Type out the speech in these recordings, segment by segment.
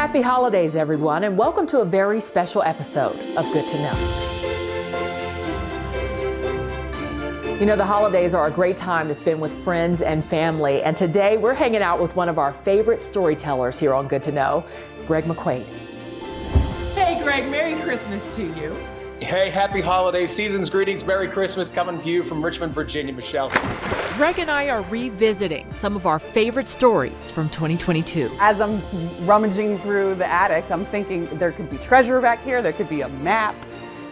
Happy holidays, everyone, and welcome to a very special episode of Good to Know. You know, the holidays are a great time to spend with friends and family, and today we're hanging out with one of our favorite storytellers here on Good to Know, Greg McQuaid. Hey, Greg, Merry Christmas to you. Hey, happy holiday seasons. Greetings. Merry Christmas coming to you from Richmond, Virginia, Michelle. Greg and I are revisiting some of our favorite stories from 2022. As I'm rummaging through the attic, I'm thinking there could be treasure back here, there could be a map,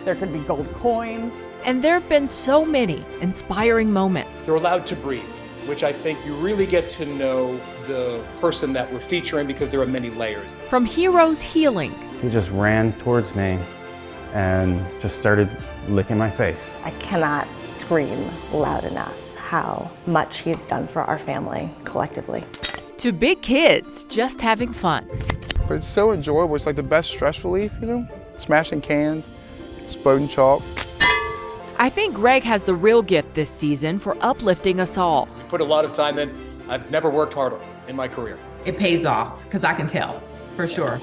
there could be gold coins. And there have been so many inspiring moments. They're allowed to breathe, which I think you really get to know the person that we're featuring because there are many layers. From heroes healing. He just ran towards me and just started licking my face. I cannot scream loud enough how much he's done for our family collectively. To big kids just having fun. But it's so enjoyable. It's like the best stress relief, you know? Smashing cans, exploding chalk. I think Greg has the real gift this season for uplifting us all. We put a lot of time in. I've never worked harder in my career. It pays off, because I can tell, for sure.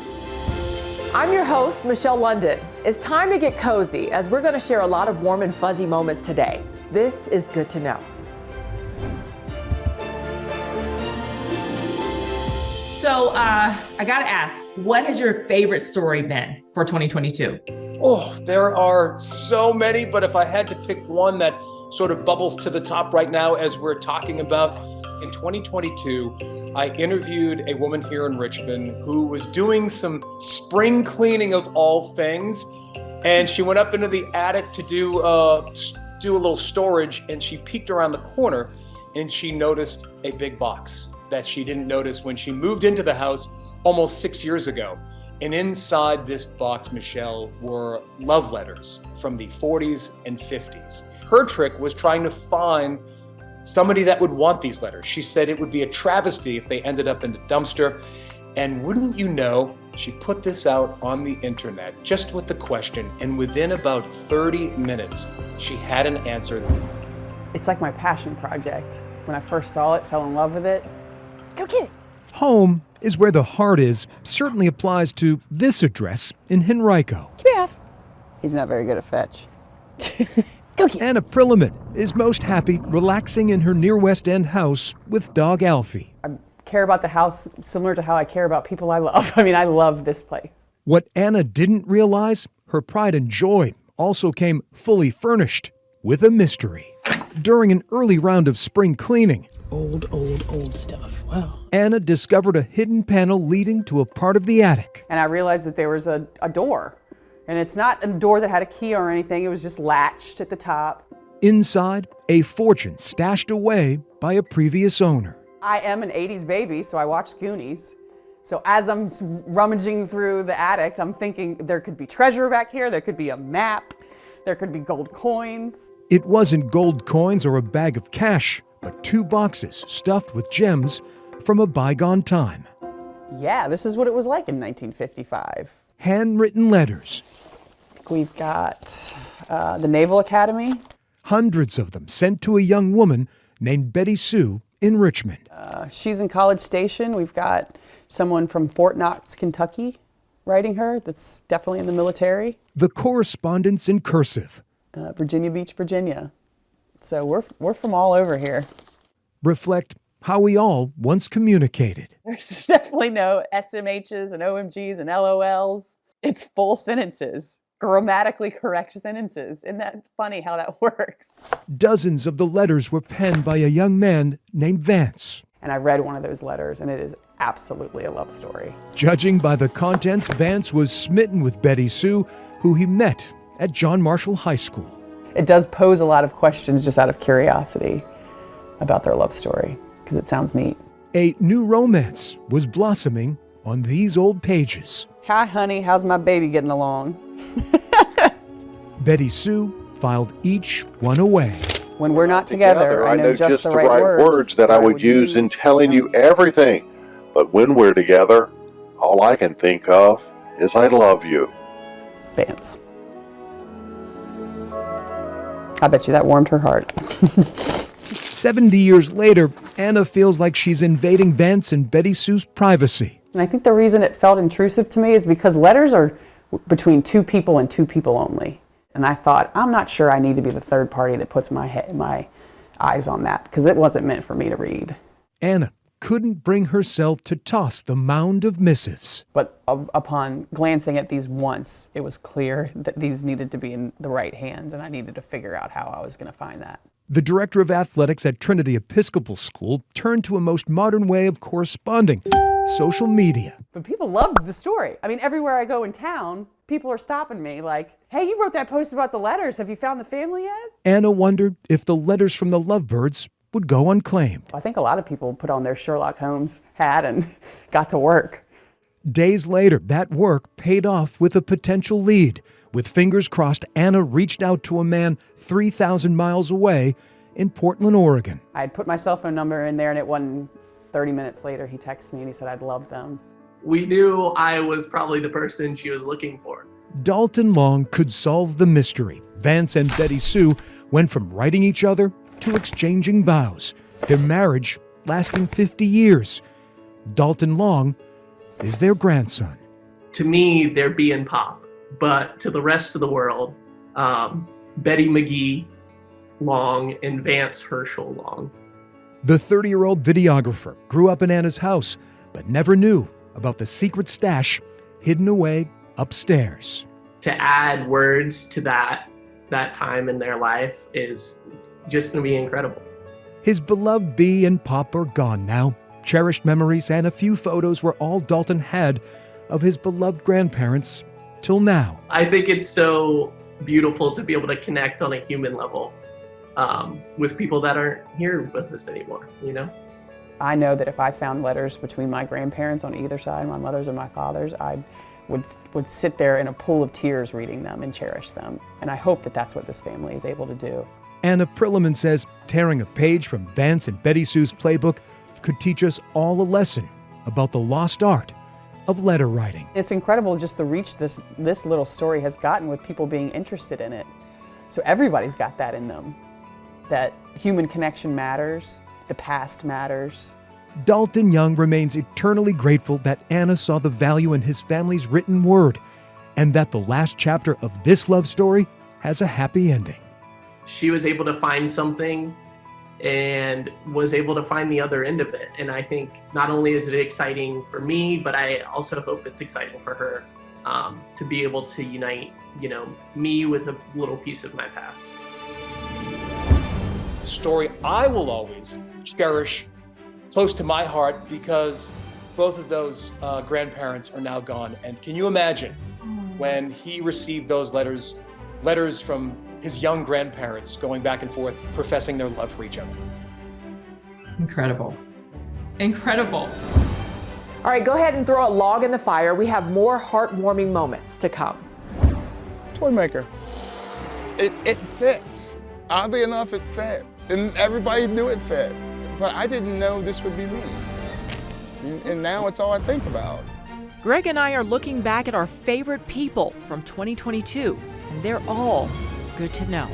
I'm your host, Michelle London. It's time to get cozy as we're going to share a lot of warm and fuzzy moments today. This is Good to Know. So I got to ask, what has your favorite story been for 2022? Oh, there are so many, but if I had to pick one that sort of bubbles to the top right now as we're talking about, in 2022, I interviewed a woman here in Richmond who was doing some spring cleaning of all things, and she went up into the attic to do a little storage, and she peeked around the corner, and she noticed a big box that she didn't notice when she moved into the house almost 6 years ago. And inside this box, Michelle, were love letters from the 40s and 50s. Her trick was trying to find somebody that would want these letters. She said it would be a travesty if they ended up in the dumpster. And wouldn't you know, she put this out on the internet just with the question, and within about 30 minutes, she had an answer. It's like my passion project. When I first saw it, fell in love with it. Go get it. Home is where the heart is certainly applies to this address in Henrico. Come here. He's not very good at fetch. Go get it. Anna Prilliman is most happy relaxing in her near West End house with dog Alfie. I care about the house similar to how I care about people I love. I mean, I love this place. What Anna didn't realize, her pride and joy also came fully furnished with a mystery. During an early round of spring cleaning, Old stuff. Wow. Anna discovered a hidden panel leading to a part of the attic. And I realized that there was a door. And it's not a door that had a key or anything. It was just latched at the top. Inside, a fortune stashed away by a previous owner. I am an 80s baby, so I watched Goonies. So as I'm rummaging through the attic, I'm thinking there could be treasure back here, there could be a map, there could be gold coins. It wasn't gold coins or a bag of cash, but 2 boxes stuffed with gems from a bygone time. Yeah, this is what it was like in 1955. Handwritten letters. We've got the Naval Academy. Hundreds of them sent to a young woman named Betty Sue in Richmond. She's in College Station. We've got someone from Fort Knox, Kentucky, writing her that's definitely in the military. The correspondence in cursive. Virginia Beach, Virginia. So we're from all over here. Reflect how we all once communicated. There's definitely no SMHs and OMGs and LOLs. It's full sentences, grammatically correct sentences. Isn't that funny how that works? Dozens of the letters were penned by a young man named Vance. And I read one of those letters, and it is absolutely a love story. Judging by the contents, Vance was smitten with Betty Sue, who he met at John Marshall High School. It does pose a lot of questions just out of curiosity about their love story, because it sounds neat. A new romance was blossoming on these old pages. Hi, honey, how's my baby getting along? Betty Sue filed each one away. When we're not together, I know just the right words that I would use in telling you everything. But when we're together, all I can think of is I love you. Vance. I bet you that warmed her heart. 70 years later, Anna feels like she's invading Vance and Betty Sue's privacy. And I think the reason it felt intrusive to me is because letters are between two people and two people only. And I thought, I'm not sure I need to be the third party that puts my eyes on that, because it wasn't meant for me to read. Anna couldn't bring herself to toss the mound of missives. But upon glancing at these once, it was clear that these needed to be in the right hands, and I needed to figure out how I was going to find that. The director of athletics at Trinity Episcopal School turned to a most modern way of corresponding: social media. But people loved the story. I mean, everywhere I go in town, people are stopping me like, hey, you wrote that post about the letters. Have you found the family yet? Anna wondered if the letters from the lovebirds would go unclaimed. I think a lot of people put on their Sherlock Holmes hat and got to work. Days later, that work paid off with a potential lead. With fingers crossed, Anna reached out to a man 3,000 miles away in Portland, Oregon. I had put my cell phone number in there, and it wasn't 30 minutes later, he texted me and he said, I'd love them. We knew I was probably the person she was looking for. Dalton Long could solve the mystery. Vance and Betty Sue went from writing each other to exchanging vows, their marriage lasting 50 years. Dalton Long is their grandson. To me, they're B and Pop, but to the rest of the world, Betty McGee Long and Vance Herschel Long. The 30-year-old videographer grew up in Anna's house, but never knew about the secret stash hidden away upstairs. To add words to that time in their life is just going to be incredible. His beloved B and Pop are gone now. Cherished memories and a few photos were all Dalton had of his beloved grandparents till now. I think it's so beautiful to be able to connect on a human level with people that aren't here with us anymore, you know? I know that if I found letters between my grandparents on either side, my mother's and my father's, I would sit there in a pool of tears reading them and cherish them. And I hope that that's what this family is able to do. Anna Prilliman says tearing a page from Vance and Betty Sue's playbook could teach us all a lesson about the lost art of letter writing. It's incredible just the reach this little story has gotten with people being interested in it. So everybody's got that in them, that human connection matters, the past matters. Dalton Young remains eternally grateful that Anna saw the value in his family's written word, and that the last chapter of this love story has a happy ending. She was able to find something and was able to find the other end of it. And I think not only is it exciting for me, but I also hope it's exciting for her to be able to unite, me with a little piece of my past. Story I will always cherish close to my heart, because both of those grandparents are now gone. And can you imagine when he received those letters from his young grandparents going back and forth, professing their love for each other? Incredible. Incredible. All right, go ahead and throw a log in the fire. We have more heartwarming moments to come. Toy maker. It fits. Oddly enough, it fit. And everybody knew it fit. But I didn't know this would be me. And now it's all I think about. Greg and I are looking back at our favorite people from 2022, and they're all good to know.